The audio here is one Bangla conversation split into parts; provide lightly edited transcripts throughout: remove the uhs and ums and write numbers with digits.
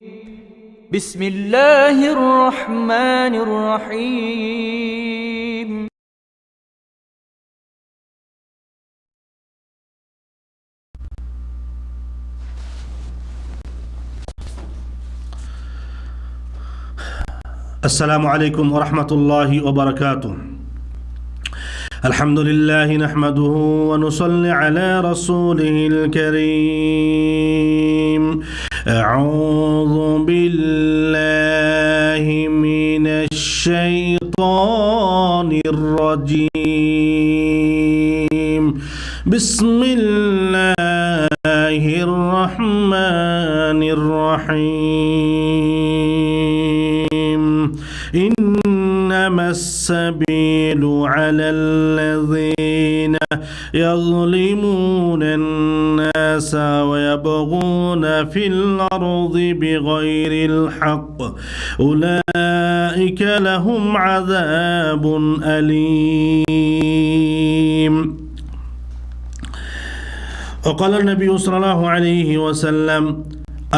بسم الله الرحمن الرحيم السلام عليكم ورحمة الله وبركاته. الحمد لله نحمده ونصلي على رسوله الكريم. أعوذ بالله من الشيطان الرجيم. بسم الله الرحمن الرحيم. إنما السبيل على الذين يظلمون الناس ويبغون في الأرض بغير الحق أولئك لهم عذاب أليم. وقال النبي صلى الله عليه وسلم: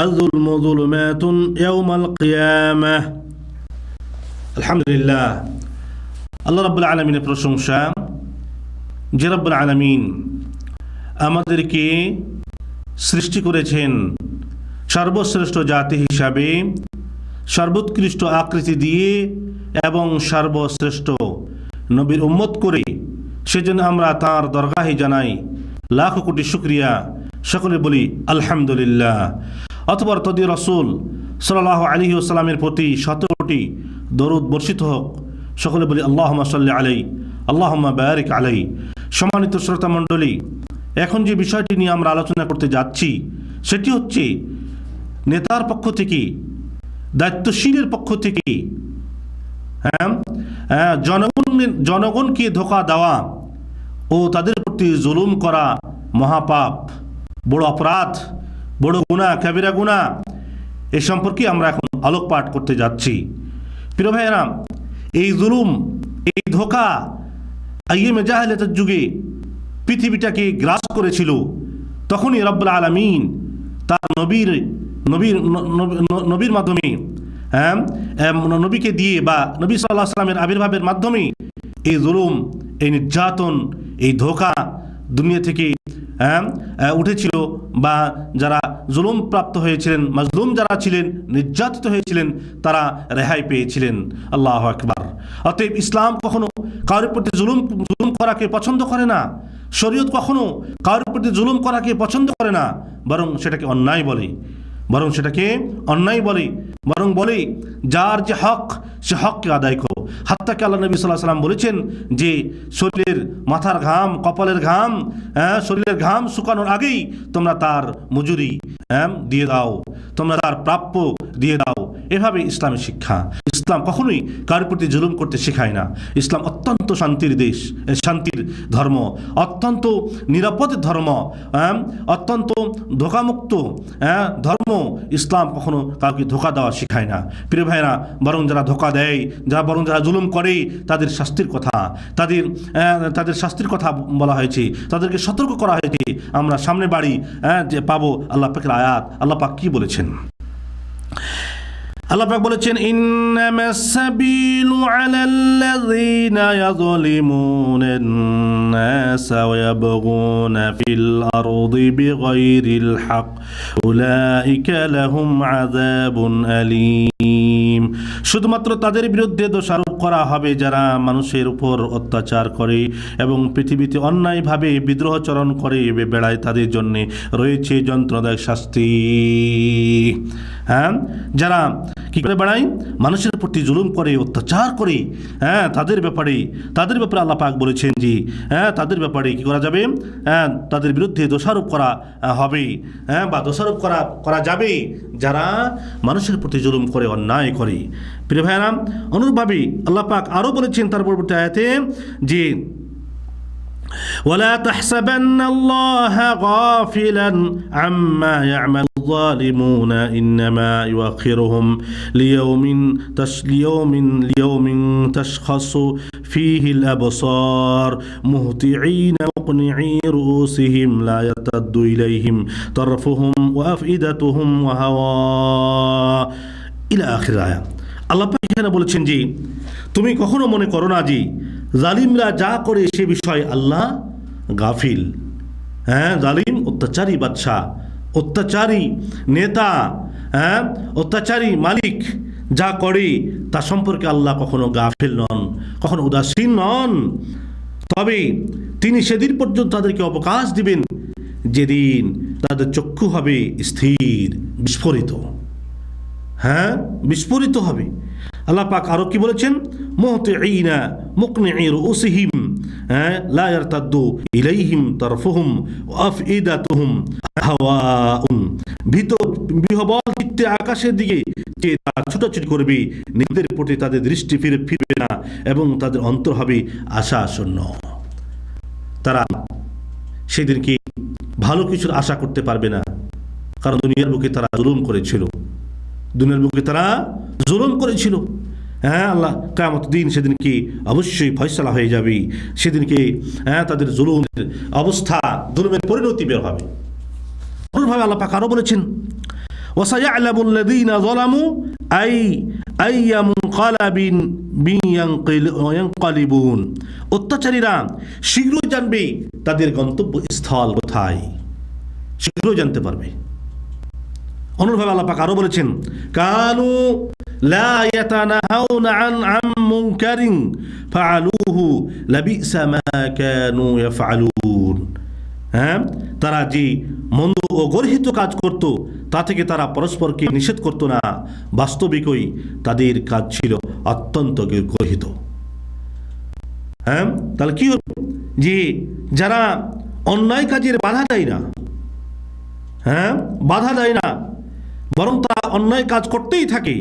الظلم ظلمات يوم القيامة. আলহামদুলিল্লাহ, আল্লাহ রাব্বুল আলামিনের প্রশংসা যে রাব্বুল আলামিন আমাদেরকে সৃষ্টি করেছেন সর্বশ্রেষ্ঠ জাতি হিসাবে, সর্বোৎকৃষ্ট আকৃতি দিয়ে এবং সর্বশ্রেষ্ঠ নবীর উম্মত করে, সেজন্য আমরা তাঁর দরগাহে জানাই লাখ কোটি শুকরিয়া। সকলে বলি আলহামদুলিল্লাহ। অথবা তদি রাসূল সাল্লাল্লাহু আলাইহি ওয়াসাল্লামের প্রতি 17টি দরুদ বর্ষিত হোক। সকলে বলি আল্লাহুম্মা সাল্লি আলাইহি আল্লাহুম্মা বারিক আলাইহি। সম্মানিত শ্রোতা মণ্ডলী, এখন যে বিষয়টি নিয়ে আমরা আলোচনা করতে যাচ্ছি সেটি হচ্ছে নেতার পক্ষ থেকে, দায়িত্বশীলের পক্ষ থেকে জনগণকে ধোঁকা দেওয়া ও তাদের প্রতি জুলুম করা মহাপাপ, বড় অপরাধ, বড় গুনাহ, কাবিরা গুনাহ। এ সম্পর্কে আমরা এখন আলোকপাত করতে যাচ্ছি। প্রিয় ভাইয়েরা, এই জুলুম, এই ধোঁকা আইয়ামে জাহেলিয়াতের যুগে পৃথিবীটাকে গ্রাস করেছিল। তখনই রব্বুল আলামিন তার নবীর মাধ্যমে, নবীকে দিয়ে বা নবী সাল্লাল্লাহু আলাইহি ওয়াসাল্লামের আবির্ভাবের মাধ্যমে এই জুলুম, এই নির্যাতন, এই ধোঁকা দুনিয়া থেকে উঠেছিল, বা যারা জুলুম প্রাপ্ত হয়েছিলেন, মাজলুম যারা ছিলেন, নির্যাতিত হয়েছিলেন, তারা রেহাই পেয়েছিলেন। আল্লাহু আকবার। অতএব ইসলাম কখনো কারোর প্রতি জুলুম করাকে পছন্দ করে না। শরীয়ত কখনো কারোর প্রতি জুলুম করাকে পছন্দ করে না, বরং সেটাকে অন্যায় বলে, বরং বলে যার যে হক, সে হককে আদায় করো। হাত্তাকে আল্লাহ নবী সাল্লাল্লাহু আলাইহি ওয়াসাল্লাম বলেছেন যে শরীরের মাথার ঘাম, কপালের ঘাম, শরীরের ঘাম শুকানোর আগেই তোমরা তার মজুরি দিয়ে দাও, তোমরা তার প্রাপ্য দিয়ে দাও। এভাবে ইসলামের শিক্ষা। ইসলাম কখনোই কারোর প্রতি জুলুম করতে শেখায় না। ইসলাম অত্যন্ত শান্তির দেশ, শান্তির ধর্ম, অত্যন্ত নিরাপদ ধর্ম, অত্যন্ত ধোঁকামুক্ত ধর্ম। ইসলাম কখনো কাউকে ধোঁকা দেওয়া শেখায় না। প্রিয় ভাইরা, বরং যারা ধোঁকা দেয়, যারা জুলুম করে, তাদের শাস্তির কথা বলা হয়েছে, তাদেরকে সতর্ক করা হয়েছে। আমরা সামনে বাড়ি যে পাবো আল্লাহ পাকের আয়াত। আল্লাহ পাক কি বলেছেন? আল্লাহ পাক বলেছেন, ইন্নামাস সাবিলু আলাল্লাযীনা ইয়াযলিমুনান নাসা ওয়া ইয়াবগুনা ফিল আরদি বিগাইরিল হক উলাইকা লাহুম আযাবুন আলীম। শুধুমাত্র তাদের বিরুদ্ধে দোষারোপ করা হবে যারা মানুষের উপর অত্যাচার করে এবং পৃথিবীতে অন্যায়ভাবে বিদ্রোহচরণ করে বেড়ায়, তাদের জন্য রয়েছে যন্ত্রণাদায়ক শাস্তি। যারা কি করে বেড়ায়? মানুষের প্রতি জুলুম করে, অত্যাচার করে, তাদের ব্যাপারে আল্লাহ পাক বলেছেন যে তাদের ব্যাপারে কি করা যাবে? তাদের বিরুদ্ধে দোষারোপ করা হবে, বা দোষারোপ করা যাবে যারা মানুষের প্রতি জুলুম করে, অন্যায় করে। প্রিয় ভাইরা, অনুরূপভাবে আল্লাহ পাক আরও বলেছেন তার পরবর্তী আয়াতে যে ولا تحسبن الله غافلا عما يعمل الظالمون إنما يؤخرهم ليوم تشخص فيه الأبصار مهطعين مقنعي رؤوسهم لا يرتد إليهم طرفهم وأفئدتهم وهواء إلى آخر الآية আল্লাহ পাক এখানে বলেছেন যে তুমি কখনো মনে করো না যে জালিমরা যা করে সে বিষয়ে আল্লাহ গাফিল। হ্যাঁ, জালিম অত্যাচারী বাদশা, অত্যাচারী নেতা, হ্যাঁ অত্যাচারী মালিক যা করে তা সম্পর্কে আল্লাহ কখনো গাফিল নন, কখনো উদাসীন নন। তবে তিনি সেদিন পর্যন্ত তাদেরকে অবকাশ দিবেন যেদিন তাদের চক্ষু হবে স্থির, বিস্ফোরিত। হ্যাঁ, বিস্ফোরিত হবে। আল্লাহ পাক আরো কি বলেছেন? মুহতিঈনা মুকনিঈ রুউসিহিম লা ইয়ারতাদ্দু ইলাইহিম তারফুহুম ওয়া আফইদাতুহুম হাওয়াউন। বিহবল চিত্তে আকাশের দিকে যে তারা ছুটাছুটি করবে, নিজেদের প্রতি তাদের দৃষ্টি ফিরবে না এবং তাদের অন্তর হবে আশাশূন্য। তারা সেদিনকে ভালো কিছুর আশা করতে পারবে না, কারণ দুনিয়ার বুকে তারা জুলুম করেছিল, দুনিয়ার বুকে তারা জুলুম করেছিল। হ্যাঁ, আল্লাহ কিয়ামত দিন সেদিনকে অবশ্যই ফয়সালা হয়ে যাবে, সেদিনকে তাদের জুলুমের অবস্থা, জুলুমের পরিণতি বের হবে। অনুরূপভাবে আল্লাহ পাক আরো বলেছেন ওয়াসায়ালামুল লাযীনা যালামু আইয়া মুনকালাবিন ইয়ানকালিবুন। অত্যাচারীরা শীঘ্রই জানবে তাদের গন্তব্যস্থল কোথায়, শীঘ্রই জানতে পারবে। অনুরূপভাবে আল্লাহ পাক আরো বলেছেন কানু লা ইয়াতানাহাউনা আন মুনকারিন ফাআলুহু লাবিসা মা কানু ইয়াফআলুন। হ্যাঁ, তারা যে মন্দ ও গর্হিত কাজ করত তা থেকে তারা পরস্পরকে নিষেধ করত না, বাস্তবিকই তাদের কাজ ছিল অত্যন্ত গর্হিত। হ্যাঁ, তাহলে কি হল যে যারা অন্যায় কাজের বাধা দেয় না, হ্যাঁ বাধা দেয় না, বরং তারা অন্যায় কাজ করতেই থাকে,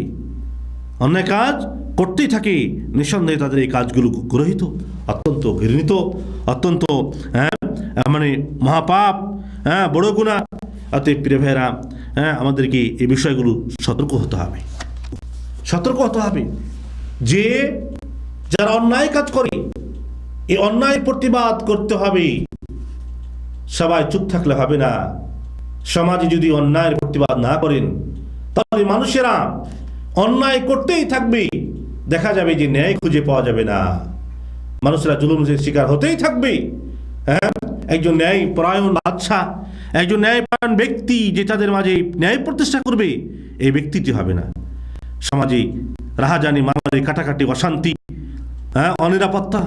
অন্যায় কাজ করতেই থাকে, নিঃসন্দেহে তাদের এই কাজগুলো গর্হিত, অত্যন্ত ঘৃণিত, অত্যন্ত মানে মহাপাপ, বড় গুনাহ। অতএব প্রিয় ভাইয়েরা, আমাদেরকে এই বিষয়গুলো সতর্ক হতে হবে, সতর্ক হতে হবে যে যারা অন্যায় কাজ করে এই অন্যায় প্রতিবাদ করতে হবে। সবাই চুপ থাকলে হবে না। সমাজে যদি অন্যায়ের প্রতিবাদ না করেন তাহলে মানুষেরা অন্যায় করতেই থাকবে, দেখা যাবে যে ন্যায় খুঁজে পাওয়া যাবে না, মানুষেরা জুলুমের শিকার হতেই থাকবে। হ্যাঁ, একজন ন্যায় পরায়ণ বাদশা, একজন ন্যায়পরায়ণ ব্যক্তি যে তাদের মাঝে ন্যায় প্রতিষ্ঠা করবে, এই ব্যক্তিটি হবে না। সমাজে রাহাজানি, মারামারি, কাটাকাটি, অশান্তি, অনিরাপত্তা,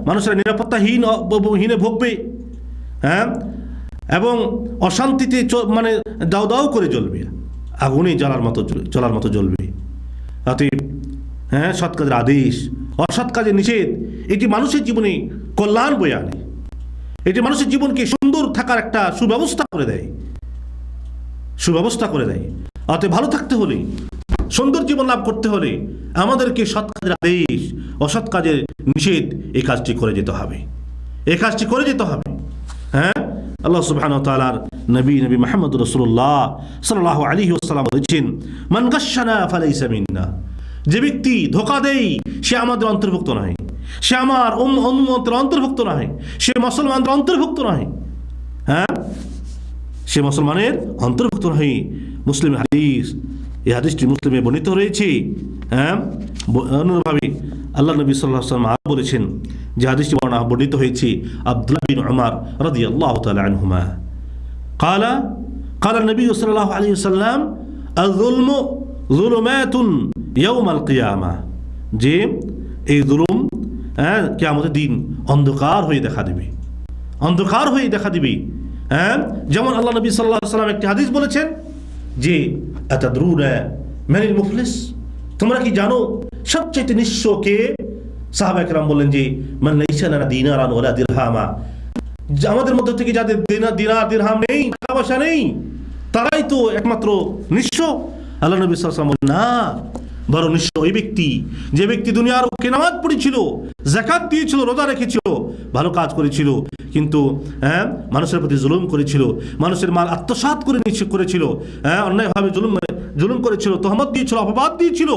মানুষেরা নিরাপত্তাহীনে ভুগবে, এবং অশান্তিতে মানে দাউ দাউ করে জ্বলবে, আগুনে জ্বলার মতো জ্বলবে। অতএব সৎ কাজের আদেশ, অসৎ কাজের নিষেধ, এটি মানুষের জীবনে কল্যাণ বয়ে আনে, এটি মানুষের জীবনকে সুন্দর থাকার একটা সুব্যবস্থা করে দেয়, সুব্যবস্থা করে দেয়। অতএব ভালো থাকতে হলে, সুন্দর জীবন লাভ করতে হলে আমাদেরকে সৎ কাজের আদেশ, অসৎ কাজের নিষেধ, এই কাজটি করে যেতে হবে, এই কাজটি করে যেতে হবে। হ্যাঁ, আল্লাহ সুবহানাহু ওয়া তাআলার নবী মুহাম্মদ রাসূলুল্লাহ সাল্লাল্লাহু আলাইহি ওয়াসাল্লাম বলেছেন মান গাশশানা ফালাইসা মিন্না। যে ব্যক্তি ধোঁকা দেয় সে আমাদের অন্তর্ভুক্ত নয়, সে আমার উম্মতের অন্তর্ভুক্ত নয়, সে মুসলমানদের অন্তর্ভুক্ত নয়। হ্যাঁ, সে মুসলমানের অন্তর্ভুক্ত নয়। মুসলিম হাদিস, এই হাদিসটি মুসলিমে বর্ণিত রয়েছে। হ্যাঁ, অনুরূপভাবে আল্লাহ নবী সাল্লাল্লাহু আলাইহি ওয়াসাল্লাম আরো বলেছেন, যে হাদিসটি বর্ণিত হয়েছে আব্দুল্লাহ বিন উমর রাদিয়াল্লাহু তাআলা আনহুমা قال النبي صلى الله عليه وسلم الظلم ظلمات يوم القيامة। যে এই জুলুম কিয়ামতের দিন অন্ধকার হয়ে দেখা দেবে, অন্ধকার হয়ে দেখা দিবে। যেমন আল্লাহ নবী সাল্লাল্লাহু আলাইহি ওয়াসাল্লাম একটি হাদিস বলেছেন যে আতাদরুনা মানিল মুফলিস, তোমরা কি জানো সবচেয়ে নিঃস্ব কে? সাহাবা একরাম বললেন যে মান লাইসা লানা দিনারান ওয়ালা দিরহামা, আমাদের মধ্য থেকে যাদের দিনার দিরহাম নেই, টাকা পয়সা নেই, তারাই তো একমাত্র নিঃস্ব। আল্লাহ নবী সাল্লাল্লাহু আলাইহি ওয়াসাল্লাম বলেন না, বড় নিঃস্ব ওই ব্যক্তি যে ব্যক্তি দুনিয়ার বুকে নামাজ পড়েছিল, যাকাত দিয়েছিল, রোজা রেখেছিল, ভালো কাজ করেছিল, কিন্তু মানুষের প্রতি জুলুম করেছিল, মানুষের মাল আত্মসাৎ করেছিল, অন্যায়ভাবে জুলুম করেছিল, তহমত দিয়েছিল, অপবাদ দিয়েছিল।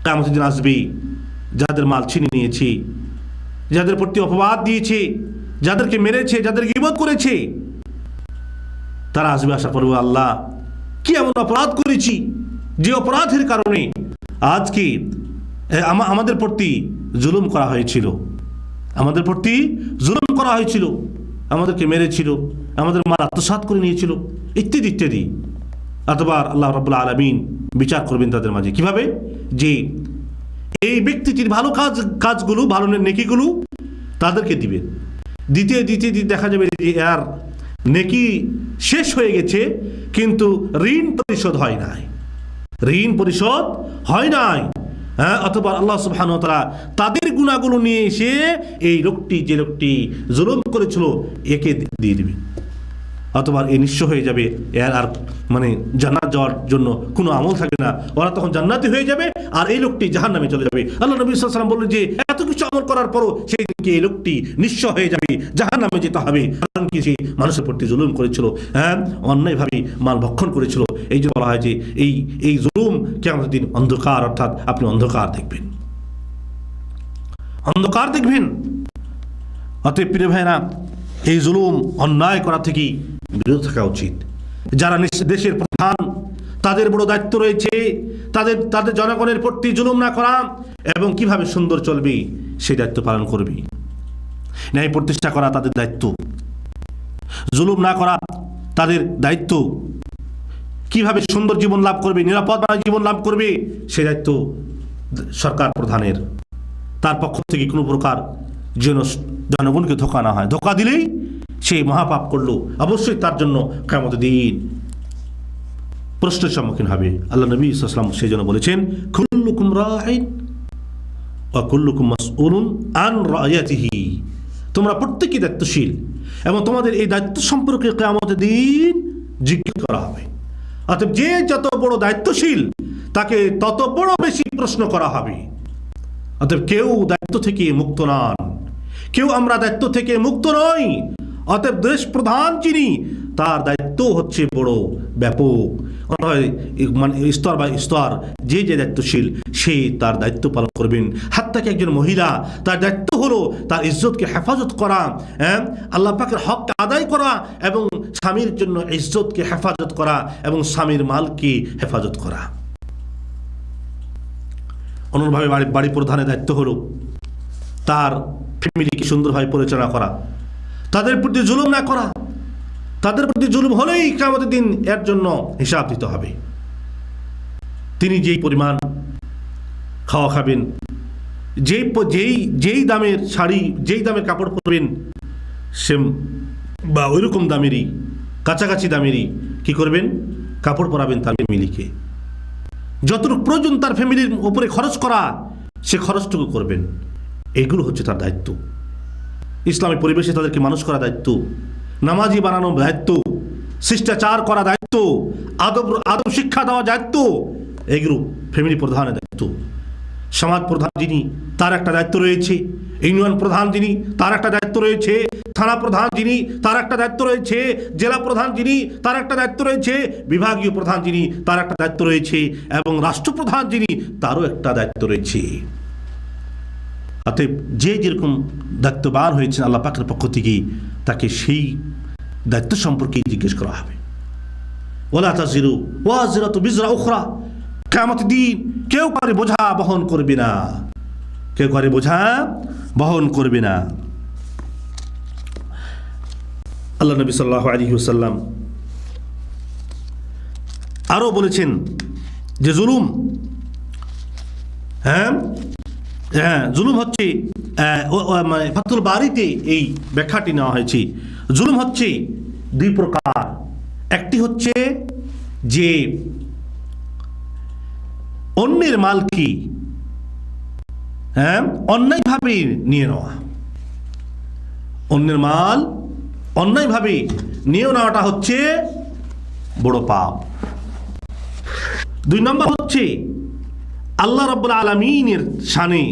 কিয়ামতের দিন আসবে, যাদের মাল ছিনিয়ে নিয়েছে, যাদের প্রতি অপবাদ দিয়েছে, যাদেরকে মেরেছে, যাদের গীবত করেছে, তারা আসবে, আসার পর আল্লাহ কি এমন অপরাধ করেছি যে অপরাধের কারণে আজকে আমাদের প্রতি জুলুম করা হয়েছিল, আমাদের প্রতি জুলুম করা হয়েছিল, আমাদেরকে মেরেছিল, আমাদের মাল আত্মসাৎ করে নিয়েছিল, ইত্যাদি ইত্যাদি। অতঃপর আল্লাহ রাব্বুল আলামিন বিচার করবেন তাদের মাঝে। কিভাবে? যে এই ব্যক্তিটির ভালো কাজগুলো, ভালো নেকিগুলো তাদেরকে দিবেন, দিতে দিতে দিতে দেখা যাবে যে আর নেকি শেষ হয়ে গেছে, কিন্তু ঋণ পরিশোধ হয় নাই, ঋণ পরিশোধ হয় নাই। অথবা আল্লাহ সুবহানাহু ওয়া তাআলা তাদের গুনাহগুলো নিয়ে এসে এই লোকটি, যে লোকটি জুলুম করেছিল, একে দিয়ে দিবে। অথবা এ নিঃস্ব হয়ে যাবে, এর আর জান্নাত যাওয়ার জন্য কোনো আমল থাকবে না, ওরা তখন জান্নাতি হয়ে যাবে, আর এই লোকটি জাহান্নামে চলে যাবে। আল্লাহ নবী সাল্লাল্লাহু আলাইহি ওয়াসাল্লাম বললেন যে এত কিছু আমল করার পরও সেই দিনকে এই লোকটি নিঃস্ব হয়ে যাবে, জাহান্নামে যেতে হবে, কারণ কি? সে মানুষের প্রতি জুলুম করেছিল, অন্যায়ভাবে মাল ভক্ষণ করেছিল। এই যে বলা হয় যে এই জুলুম কিয়ামতের দিন অন্ধকার, অর্থাৎ আপনি অন্ধকার দেখবেন, অন্ধকার দেখবেন। অতএব প্রিয় ভাইরা, এই জুলুম অন্যায় করা থেকে বিরত থাকা উচিত। যারা দেশের প্রধান, তাদের বড় দায়িত্ব রয়েছে তাদের জনগণের প্রতি জুলুম না করা এবং কিভাবে সুন্দর চলবে সেই দায়িত্ব পালন করবে। ন্যায় প্রতিষ্ঠা করা তাদের দায়িত্ব, জুলুম না করা তাদের দায়িত্ব, কিভাবে সুন্দর জীবন লাভ করবে, নিরাপদ জীবন লাভ করবে সেই দায়িত্ব সরকার প্রধানের। তার পক্ষ থেকে কোনো প্রকার যেন জনগণকে ধোঁকা না হয়, ধোঁকা দিলেই সে মহাপাপ করলো, অবশ্যই তার জন্য কিয়ামতের দিন প্রশ্নের সম্মুখীন হবে। আল্লাহ নবী সাল্লাল্লাহু আলাইহি ওয়াসাল্লাম সেই জন্য বলেছেন, কুল্লুকুম রাঈন ওয়া কুল্লুকুম মাসউলুন আন রায়াতিহি, তোমরা প্রত্যেকেই দায়িত্বশীল এবং তোমাদের এই দায়িত্ব সম্পর্কে কিয়ামতের দিন জিজ্ঞেস করা হবে। অতএব যে যত বড় দায়িত্বশীল তাকে তত বড় বেশি প্রশ্ন করা হবে। অতএব কেউ দায়িত্ব থেকে মুক্ত নন, কেউ আমরা দায়িত্ব থেকে মুক্ত নই। অতএব দেশ প্রধান যিনি, তার দায়িত্ব হচ্ছে বড় ব্যাপক, স্তর বা স্তর যে দায়িত্বশীল সে তার দায়িত্ব পালন করবেন। হাত্তাকে একজন মহিলা, তার দায়িত্ব হলো তার ইজ্জতকে হেফাজত করা, আল্লাহ পাকের হককে আদায় করা এবং স্বামীর জন্য ইজ্জতকে হেফাজত করা এবং স্বামীর মালকে হেফাজত করা। অনুরূপভাবে বাড়ি প্রধানের দায়িত্ব হলো তার ফ্যামিলিকে সুন্দরভাবে পরিচালনা করা, তাদের প্রতি জুলুম না করা। তাদের প্রতি জুলুম হলেই কিয়ামতের দিন এর জন্য হিসাব দিতে হবে। তিনি যেই পরিমাণ খাওয়া খাবেন, যেই দামের শাড়ি, যেই দামের কাপড় পরবেন, সে বা ওইরকম দামেরই, কাছাকাছি দামেরই কি করবেন? কাপড় পরাবেন তার ফ্যামিলিকে। যতটুকু প্রয়োজন তার ফ্যামিলির উপরে খরচ করা, সে খরচটুকু করবেন। এগুলো হচ্ছে তার দায়িত্ব। ইসলামী পরিবেশে তাদেরকে মানুষ করা দায়িত্ব, নামাজি বানানো দায়িত্ব, শিষ্টাচার করা দায়িত্ব, আদব শিক্ষা দেওয়া দায়িত্ব, এগুলো ফ্যামিলি প্রধানের দায়িত্ব। সমাজ প্রধান যিনি, তার একটা দায়িত্ব রয়েছে। ইউনিয়ন প্রধান যিনি, তার একটা দায়িত্ব রয়েছে। থানা প্রধান যিনি, তার একটা দায়িত্ব রয়েছে। জেলা প্রধান যিনি, তার একটা দায়িত্ব রয়েছে। বিভাগীয় প্রধান যিনি, তার একটা দায়িত্ব রয়েছে। এবং রাষ্ট্রপ্রধান যিনি, তারও একটা দায়িত্ব রয়েছে। অতএব যে যেরকম দায়িত্ববান হয়েছেন আল্লাহ পাকের পক্ষ থেকে, তাকে সেই দায়িত্ব সম্পর্কে জিজ্ঞেস করা হবে। ওয়ালা তাজিরু ওয়াজিরাতু বিজরা উখরা, কিয়ামতের দিন কেউ কারো বোঝা বহন করবে না, কেউ কারো বোঝা বহন করবে না। আল্লাহ নবী সাল্লাল্লাহু আলাইহি ওয়াসাল্লাম আরো বলেছেন যে জুলুম, জুলুম হচ্ছে, ফাতুল বারিতে এই ব্যাখ্যাটি নেওয়া হয়েছে। জুলুম হচ্ছে দুই প্রকার। একটি হচ্ছে যে অন্যের মাল কি অন্যায়ভাবে নিয়ে নেওয়া, অন্যের মাল অন্যায়ভাবে নিয়ে নেওয়াটা হচ্ছে বড় পাপ। দুই নম্বর হচ্ছে আল্লাহ রাব্বুল আলামিনের শানে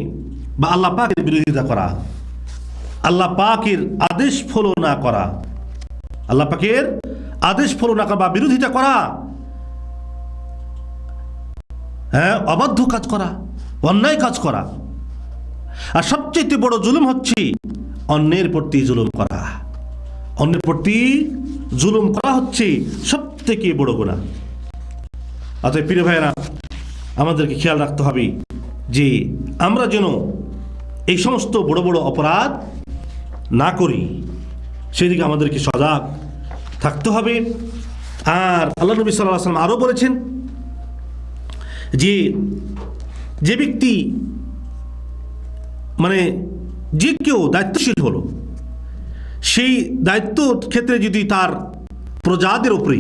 বা আল্লাহ পাকের বিরোধিতা করা, আল্লাহ পাকের আদেশ ফলো না করা, আল্লাহ পাকের আদেশ ফলো না করা বা বিরোধিতা করা, হ্যাঁ, অবাধ্য কাজ করা, অন্যায় কাজ করা। আর সবচেয়ে বড় জুলুম হচ্ছে অন্যের প্রতি জুলুম করা। অন্যের প্রতি জুলুম করা হচ্ছে সবথেকে বড় গুনাহ। অতএব প্রিয় ভাইয়েরা, আমাদেরকে খেয়াল রাখতে হবে যে আমরা যেন এই সমস্ত বড় বড় অপরাধ না করি, সেদিকে আমাদেরকে সজাগ থাকতে হবে। আর আল্লাহ নবী সাল্লাল্লাহু আলাইহি ওয়াসাল্লাম আরও বলেছেন যে ব্যক্তি মানে যে কেউ দায়িত্বশীল হলো, সেই দায়িত্ব ক্ষেত্রে যদি তার প্রজাদের উপরে,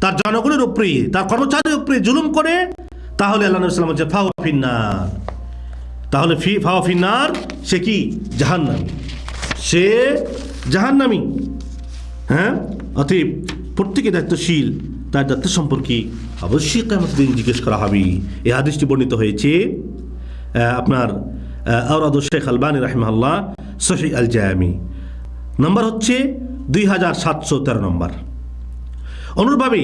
তার জনগণের উপরে, তার কর্মচারীর উপরে জুলুম করে, তাহলে আল্লাহ নবী সাল্লাল্লাহু আলাইহি ওয়াসাল্লাম বলছেন ফাওয়া ফিন্নার, তাহলে ফাওয়া ফিন্নার, সে কি জাহান্নামী, সে জাহান্নামী। হ্যাঁ, অতএব প্রত্যেকে দায়িত্বশীল, তার দায়িত্ব সম্পর্কে অবশ্যই কিয়ামতের দিন জিজ্ঞেস করা হবে। এই হাদিসটি বর্ণিত হয়েছে আপনার আওরাদ শেখ আলবানী রাহিমাহুল্লাহ সহিহ আল জামি, নম্বর হচ্ছে 2713 নম্বর। অনুরূপভাবে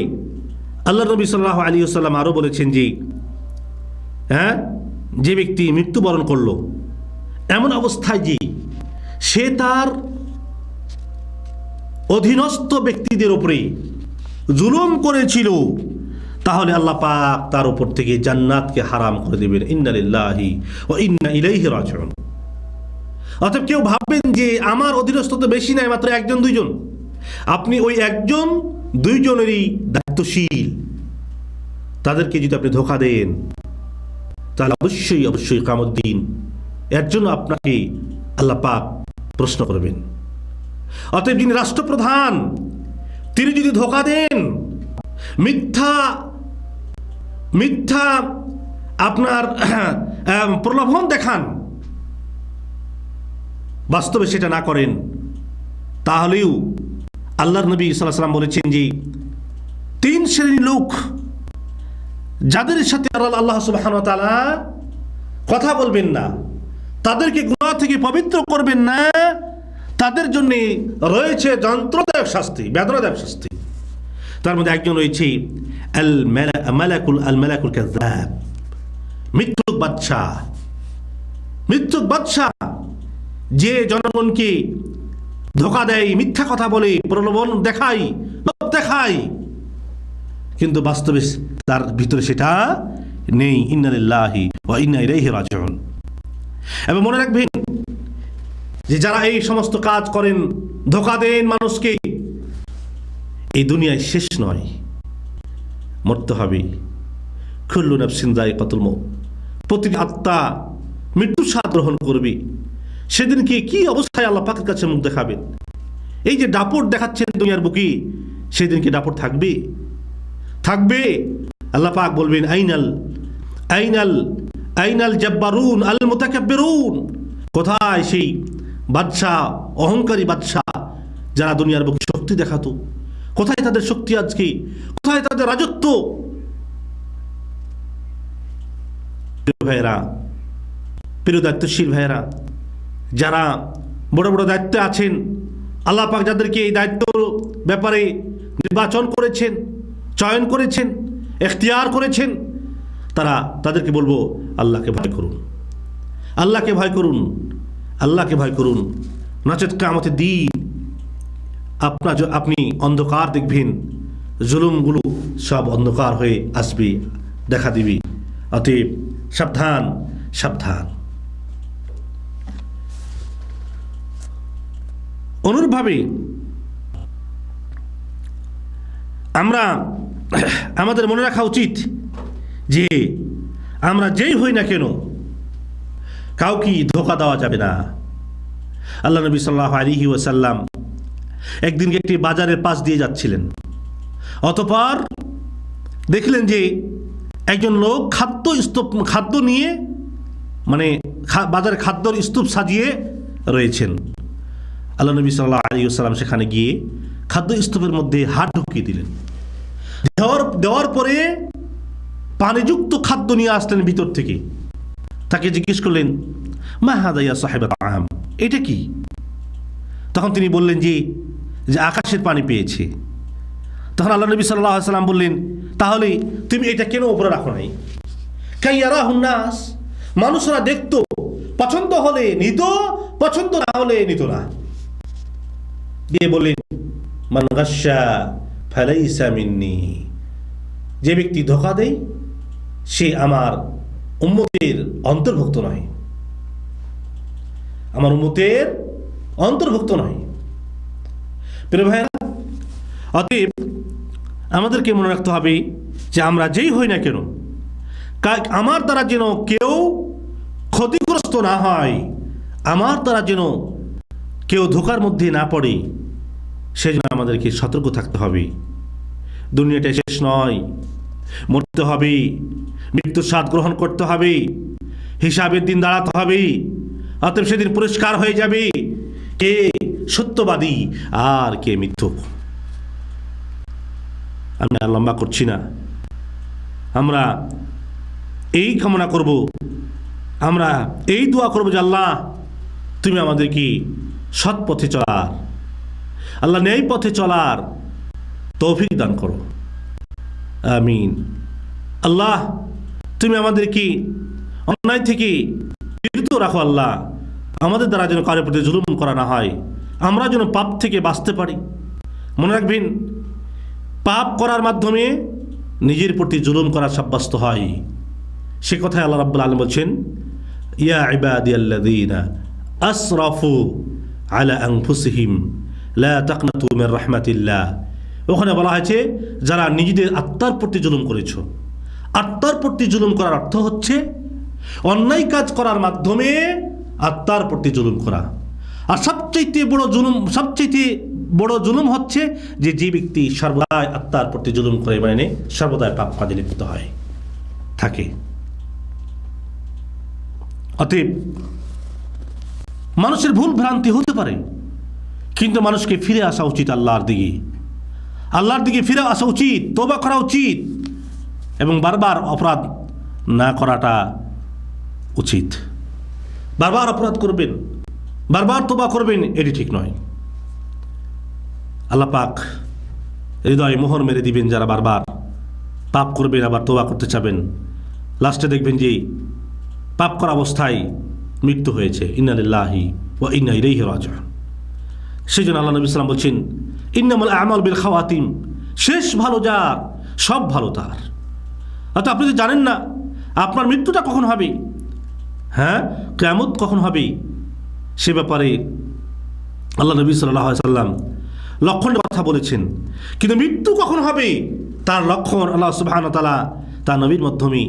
আল্লাহ নবী সাল্লাল্লাহু আলাইহি ওয়াসাল্লাম আরও বলেছেন যে ব্যক্তি মৃত্যুবরণ করলো এমন অবস্থায় যে সে তার অধীনস্থ ব্যক্তিদের উপরে জুলুম করেছিল, তাহলে আল্লাহ পাক তার উপর থেকে জান্নাতকে হারাম করে দেবেন। ইন্না লিল্লাহি ওয়া ইন্না ইলাইহি রাজিউন। অতএব কেউ ভাববেন যে আমার অধীনস্থ তো বেশি নাই, মাত্র একজন দুইজন। আপনি ওই একজন দুইজনেরই দায়িত্বশীল, তাদেরকে যদি আপনি ধোঁকা দেন, তাহলে অবশ্যই অবশ্যই কিয়ামতের দিন এর জন্য আপনাকে আল্লাহ পাক প্রশ্ন করবেন। অতএব যিনি রাষ্ট্রপ্রধান, তিনি যদি ধোঁকা দেন, মিথ্যা আপনার প্রলোভন দেখান, বাস্তবে সেটা না করেন, তাহলেও আল্লাহর নবী সাল্লাল্লাহু আলাইহি ওয়াসাল্লাম বলেছেন যে 3 শ্রেণীর লোক যাদের সাথে আল্লাহ সুবহানাহু ওয়া তাআলা কথা বলবেন না, তাদেরকে গুনাহ থেকে পবিত্র করবেন না, তাদের জন্য রয়েছে যন্ত্রদায়ক শাস্তি, বেদনাদায়ক শাস্তি। তার মধ্যে একজন রয়েছে আল মালাকুল কাযাব, মিথ্যুক বাদশা, যে জনগণকে ধোঁকা দেয়, মিথ্যা কথা বলে, প্রলোভন দেখায়, লোভ দেখায়, কিন্তু বাস্তবে তার ভিতরে সেটা নেই। ইন্না লিল্লাহি ওয়া ইন্না ইলাইহি রাজিউন। এবং মনে রাখবেন যে যারা এই সমস্ত কাজ করেন, ধোঁকা দেন মানুষকে, এই দুনিয়ায় শেষ নয়, মরতে হবে। কুল্লু নাফসিন যায়িকাতুল মউত, প্রতিটি আত্মা মৃত্যুর স্বাদ গ্রহণ করবে। সেদিনকে কি অবস্থায় আল্লাহ পাকের কাছে মুখ দেখাবেন? এই যে দাপট দেখাচ্ছেন দুনিয়ার বুকে, সেদিনকে দাপট থাকবে। আল্লাহ পাক বলবেন আইনাল জাব্বারুন আল মুতাকাব্বিরুন, কোথায় সেই বাদশাহ, অহংকারী বাদশাহ যারা দুনিয়ার বুকে শক্তি দেখাতো? কোথায় তাদের শক্তি আজকে? কোথায় তাদের রাজত্ব? ভাইয়েরা, প্রিয় দায়িত্বশীল ভাইয়েরা, যারা বড় বড় দায়িত্বে আছেন, আল্লাহ পাক যাদেরকে এই দায়িত্ব ব্যাপারে নির্বাচন করেছেন, চয়ন করেছেন, এখতিয়ার করেছেন, তাদেরকে বলবো আল্লাহকে ভয় করুন, আল্লাহকে ভয় করুন। নচেৎ কিয়ামতের দিন আপনি অন্ধকার দেখবেন, জুলুমগুলো সব অন্ধকার হয়ে আসবে, দেখা দিবে। অতএব সাবধান। অনুরূপভাবে আমাদের মনে রাখা উচিত যে আমরা যেই হই না কেন, কাউকে ধোঁকা দেওয়া যাবে না। আল্লাহ নবী সাল্লাল্লাহু আলাইহি ওয়াসাল্লাম একদিন একটি বাজারের পাশ দিয়ে যাচ্ছিলেন, অতঃপর দেখলেন যে একজন লোক খাদ্য নিয়ে, মানে বাজারে খাদ্যর স্তূপ সাজিয়ে রয়েছেন। আল্লাহ নবী সাল্লাল্লাহু আলাইহি ওয়াসাল্লাম সেখানে গিয়ে খাদ্য স্তূপের মধ্যে হাত ঢুকিয়ে দিলেন। দেওয়ার পরে পানিযুক্ত খাদ্য নিয়ে আসলেন ভিতর থেকে। তাকে জিজ্ঞেস করলেন, মা হাদা ইয়া সাহিবা তাআম, এটা কি? তখন তিনি বললেন যে আকাশের পানি পেয়েছে। তখন আল্লাহ নবী সাল্লাল্লাহু আলাইহি ওয়াসাল্লাম বললেন, তাহলে তুমি এটা কেন উপরে রাখো নাই? কাইয়ারাহুন নাস, মানুষরা দেখতো, পছন্দ হলে নিত, পছন্দ না হলে নিত না। দিয়ে বললেন, মান গাশশা ফালাইসা মিন্নি, যে ব্যক্তি ধোঁকা দেয় সে আমার উম্মতের অন্তর্ভুক্ত নয়, আমার উম্মতের অন্তর্ভুক্ত নয়। প্রিয় ভাইরা, অতএব আমাদেরকে মনে রাখতে হবে যে আমরা যেই হই না কেন, আমার দ্বারা যেন কেউ ক্ষতিগ্রস্ত না হয়, আমার দ্বারা যেন কেউ ধোঁকার মধ্যে না পড়ে, সেজন্য আমাদেরকে সতর্ক থাকতে হবে। দুনিয়াটা শেষ নয়, মরতে হবে, মৃত্যুর স্বাদ গ্রহণ করতে হবে, হিসাবের দিন দাঁড়াতে হবে। অতএব সেদিন পরিষ্কার হয়ে যাবে কে সত্যবাদী আর কে মিথ্যুক। আমি আর লম্বা করছি না, আমরা এই কামনা করব, আমরা এই দোয়া করব যে আল্লাহ তুমি আমাদেরকে সৎ পথে চলার, আল্লাহ ন্যায় পথে চলার তৌফিক দান করো, আমিন। আল্লাহ তুমি আমাদেরকে অন্যায় থেকে বিরত রাখো, আল্লাহ আমাদের দ্বারা যেন কারোর প্রতি জুলুম করা না হয়, আমরা যেন পাপ থেকে বাঁচতে পারি। মনে রাখবেন, পাপ করার মাধ্যমে নিজের প্রতি জুলুম করা সাব্যস্ত হয়। সে কথায় আল্লাহ রাব্বুল আলামিন বলছেন, ইয়া ইবাদিয়াল্লাযীনা আসরাফু আলা আনফুসিহিম লা তাকনাতু মির রাহমাতিল্লাহ। ওখানে বলা হয়েছে যারা নিজেদের আত্মার প্রতি জুলুম করেছো। আত্মার প্রতি জুলুম করার অর্থ হচ্ছে অন্যায় কাজ করার মাধ্যমে আত্মার প্রতি জুলুম করা। আর সবচেয়ে বড় জুলুম হচ্ছে যে ব্যক্তি সর্বদাই আত্মার প্রতি জুলুম করে, মানে সর্বদাই পাপ কাজে লিপ্ত হয় থাকে। অতএব মানুষের ভুল ভ্রান্তি হতে পারে, কিন্তু মানুষকে ফিরে আসা উচিত আল্লাহর দিকে ফিরে আসা উচিত, তওবা করা উচিত, এবং বারবার অপরাধ না করাটা উচিত। বারবার অপরাধ করবেন, বারবার তওবা করবেন, এটি ঠিক নয়। আল্লাহ পাক হৃদয়ে মোহর মেরে দিবেন যারা বারবার পাপ করবেন আবার তওবা করতে চাবেন, লাস্টে দেখবেন যে পাপ করা অবস্থায় মৃত্যু হয়েছে। ইন্না লিল্লাহি ওয়া ইন্না ইলাইহি রাজিউন। সেই জন্য আল্লাহ নবী সাল্লাল্লাহু আলাইহি ওয়াসাল্লাম বলছেন, ইন্নামাল আমাল বিল খাওয়াতিম, শেষ ভালো যার সব ভালো তার। অর্থাৎ আপনি তো জানেন না আপনার মৃত্যুটা কখন হবে, হ্যাঁ কিয়ামত কখন হবে, সে ব্যাপারে আল্লাহ নবী সাল্লাল্লাহু আলাইহি ওয়াসাল্লাম লক্ষণের কথা বলেছেন, কিন্তু মৃত্যু কখন হবে তার লক্ষণ আল্লাহ সুবহানাহু ওয়া তাআলা তার নবীর মাধ্যমে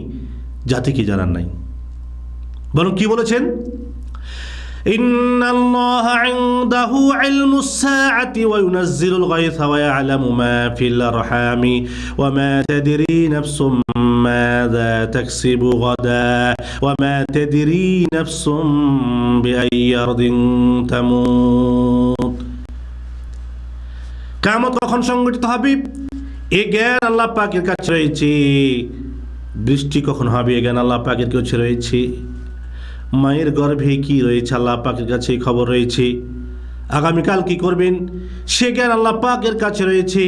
জাতিকে জানান নাই। বরং কি বলেছেন, ইন্নাল্লাহা ইনদাহু ইলমুস সাআতি ওয়া ইউনাজ্জিলুল গায়থা ওয়া ইয়ালামু মা ফিল আরহামি ওয়া মা তাদরি নাফসুম মাযা তাকসিবু গাদা ওয়া মা তাদরি নাফসুম বিআইয়ি আরদিন তামুত। কিয়ামত কখন সংঘটিত হবে এ জ্ঞান আল্লাহ পাকের কাছে রয়েছে। বৃষ্টি কখন হবে এ জ্ঞান আল্লাহ পাকের কাছে রয়েছে। মায়ের গর্ভে কি রয়েছে আল্লাহ পাকের কাছে খবর রয়েছে। আগামীকাল কি করবেন সে জ্ঞান আল্লাহ পাকের কাছে রয়েছে।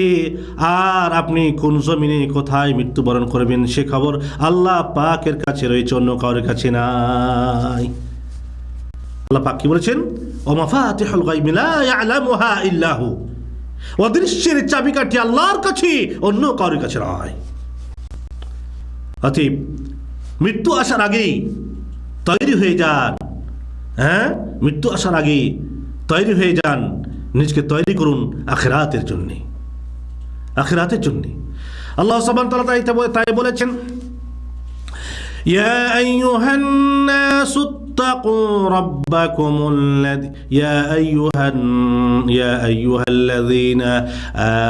আর আপনি কোন জমিনে কোথায় মৃত্যুবরণ করবেন সে খবর আল্লাহ পাকের কাছে রয়েছে, অন্য কারোর কাছে নাই। আল্লাহ পাক কি বলেছেন, ওয়া মাফাতিহুল গায়বি লা ইয়ালামুহা ইল্লা হু, অদৃশ্যের চাবিকাঠি আল্লাহর কাছে, অন্য কারোর কাছে নয়। অতএব মৃত্যু আসার আগেই তৈরি হয়ে যান, হ্যাঁ মৃত্যু আসার আগে তৈরি হয়ে যান, নিজকে তৈরি করুন আখিরাতের জন্যে, আখিরাতের জন্যে। আল্লাহ সুবহানাহু ওয়া তাআলা তাই বলেছেন, ইয়া আইয়ুহান নাস ইত্তাকু রাব্বাকুমুল্লাযী ইয়া আইয়ুহাল্লাযীনা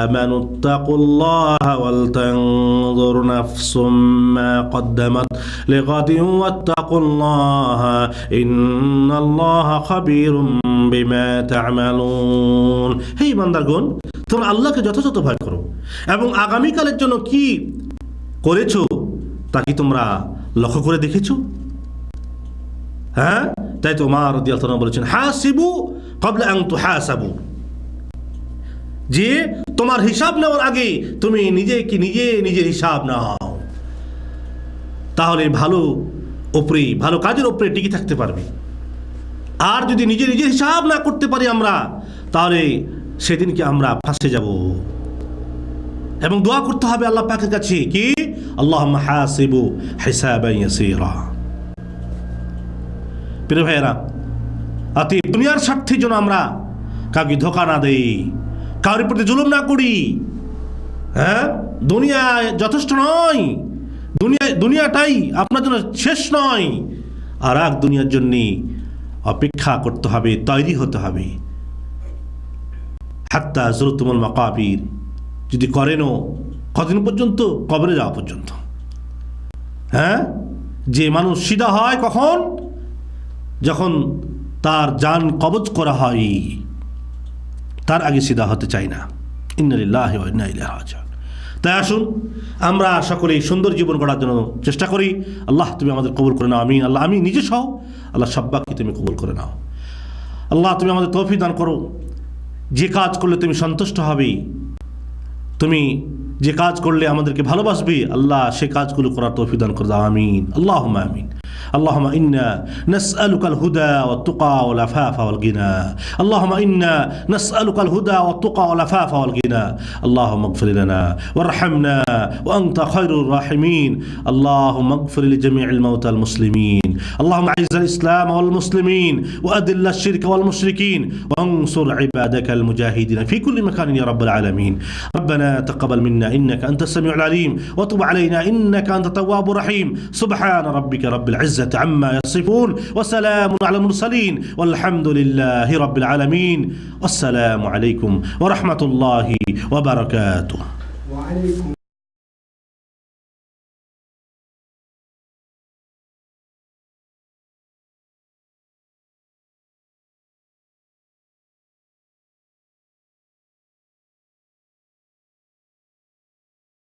আমানু ইত্তাকুল্লাহা ওয়াল তানজুর নাফসুম মা কদ্দামাত লিগাদিন ওয়াত্তাকুল্লাহা ইন্নাল্লাহা খাবীরুম বিমা তা'মালুন। হে বান্দাগণ, তোমরা আল্লাহকে যথাযথ ভয় করো এবং আগামীকালের জন্য কি করেছো তা কি তোমরা লক্ষ্য করে দেখেছো? হ্যাঁ, তাই তো ওমর রাদিয়াল্লাহু আনহু বলেছেন, হাসিবু ক্বাবলা আন তুহাসাবু, যে তোমার হিসাব নেওয়ার আগে তুমি নিজের হিসাব নাও, তাহলে ভালো কাজের উপরে টিকে থাকতে পারবে। আর যদি নিজের হিসাব না করতে পারি আমরা, তাহলে সেদিনকে আমরা ফাঁসে যাব। এবং দোয়া করতে হবে আল্লাহ পাকের কাছে, কি আল্লাহুম্মা হাসিবু হিসাবান ইয়াসীরা। প্রিয় ভাইয়েরা, অতএব দুনিয়ার স্বার্থে যেন আমরা কাউকে ধোঁকা না দেই, কারোর প্রতি জুলুম না করি। হ্যাঁ, দুনিয়া যথেষ্ট নয়, দুনিয়াটাই আপনার জন্য শেষ নয়, আর এক দুনিয়ার জন্য অপেক্ষা করতে হবে, তৈরি হতে হবে। হাত্তা যুরতুমুল মাকাবির, যদি করেনও কতদিন পর্যন্ত? কবরে যাওয়া পর্যন্ত। হ্যাঁ, যে মানুষ সিধা হয় কখন? যখন তার জান কবজ করা হয়, তার আগে সিধা হতে চাই না। ইন্না লিল্লাহি ওয়া ইন্না ইলাইহি রাজিউন। তাই আসুন আমরা সকলেই সুন্দর জীবন গড়ার জন্য চেষ্টা করি। আল্লাহ তুমি আমাদের কবুল করে নাও, আমিন। আল্লাহ, আমি নিজে সহ আল্লাহ সব্বাককে তুমি কবুল করে নাও। আল্লাহ তুমি আমাদের তৌফিক দান করো, যে কাজ করলে তুমি সন্তুষ্ট হবে, তুমি যে কাজ করলে আমাদেরকে ভালোবাসবে, আল্লাহ সে কাজগুলো করার তৌফিক দান করে দাও, আমিন। আল্লাহুম্মা আমিন। اللهم إنا نسألك الهدى والتقى والعفاف والغنى. اللهم إنا نسألك الهدى والتقى والعفاف والغنى. اللهم اغفر لنا وارحمنا وأنت خير الراحمين. اللهم اغفر لجميع الموتى المسلمين. اللهم أعز الإسلام والمسلمين وأذل الشرك والمشركين وانصر عبادك المجاهدين في كل مكان يا رب العالمين. ربنا تقبل منا إنك أنت السميع العليم وتب علينا إنك أنت التواب الرحيم. سبحان ربك رب العزة عما يصفون وسلام على المرسلين والحمد لله رب العالمين. والسلام عليكم ورحمة الله وبركاته. وعليكم